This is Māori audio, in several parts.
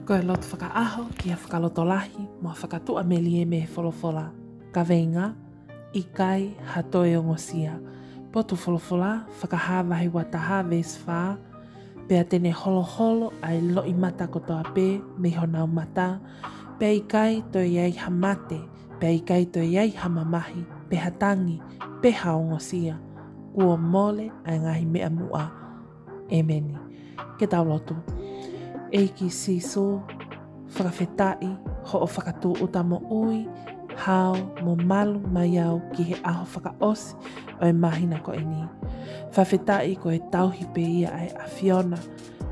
Ko e loto whakaaho ki a whakalotolahi mo whakatua melie me wholofola. Ka veinga, I kai hatoe o ngosia. Potu wholofola, whakahawahi wa taha ves wha, pea tene holo holo ai loi mata kotoa pe, me honau mata, pea I kai toi iai hamate, pea I kai toi iai hamamahi, pe hatangi, pe hao ngosia. Kua mole ai ngahi mea mua. Emeni. Ke tau lotu. Eiki siso, whakawhetai, ho o whakatu uta mo ui, hao mo malu mai au ki he aho whakaosi o e mahina ko e ni. Whawhetai ko e tauhi pe ia ai a Fiona,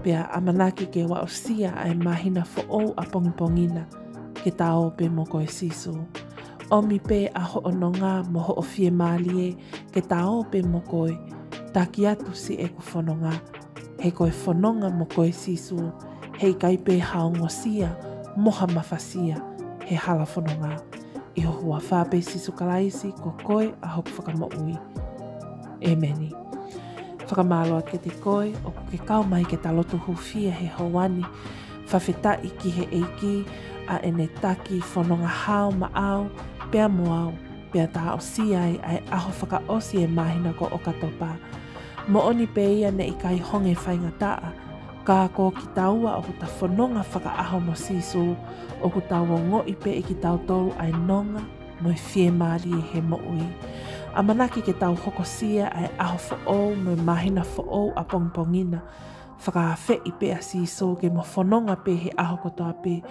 pea amanaki ke wa o sia ai mahina fo ou a pongipongina, ke tau pe mo ko e siso. Omi pe a ho o nonga mo ho o fie malie, ke tau pe mo ko e taki atu si e ku whanonga, he ko e whanonga mo ko e siso, hei kai pe hao ngosia, moha mawhasia, he hala whanonga. I ho hua whape sisu kalaisi ko koe a hoku whakamoui. Emeni. Whakamaloa ke te koe o ke kau mai ke talotu hufia he hawani, whawhetai ki he eiki a ene taki whanonga hao ma au, pea moau, pea tā o siai ai aho whakaosi e mahina ko o katopa. Mo oni pe ia ne I kai honge whaingataa, ka ko ki taua o kuta whanonga whakaaho mo sisu, o ku taua ngoi pe I ki tau tolu ai nonga, mo I fie maari e he moui. A manaki ke tau hokosia ai aho whaou mo mahina whaou a pongpongina, whakawhi pe a sisu ke mo whanonga pe he aho kotoa pe.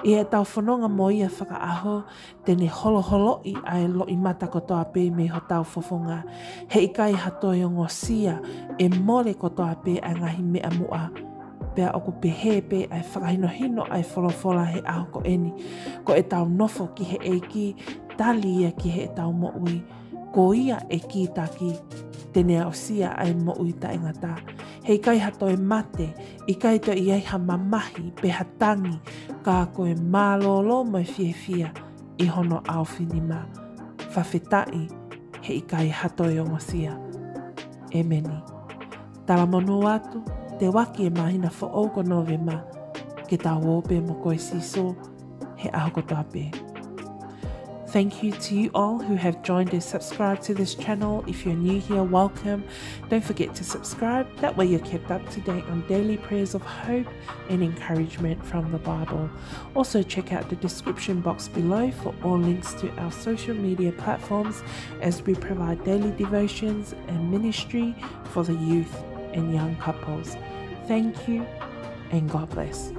I he tau whanonga mo ia whakaaho, tene holo holoi ai loi mata kotoa pe me ho tau fofonga. He ikai hatoe o ngosia e mole kotoa pe ai ngahi mea mua. Pea oku pe he pe ai whakahino ai wholofola he aho ko eni. Ko e tau nofo ki he eiki, tali ia ki he tau moui. Ko ia e ki taki, tene au sia ai moui ta ingata. Hei kai hatoe mate, I kai to iai ha mamahi pe hatangi, ka koe mālolo mai fia, I hono au whinima. Whawhetai, hei kai hatoe o ngosia. Emeni. Tala monu atu, te waki e mahina fo auko novema, ke tau ope mo koe siso, he aho kotoa pe. Thank you to you all who have joined and subscribed to this channel. If you're new here, welcome. Don't forget to subscribe. That way you're kept up to date on daily prayers of hope and encouragement from the Bible. Also check out the description box below for all links to our social media platforms as we provide daily devotions and ministry for the youth and young couples. Thank you and God bless.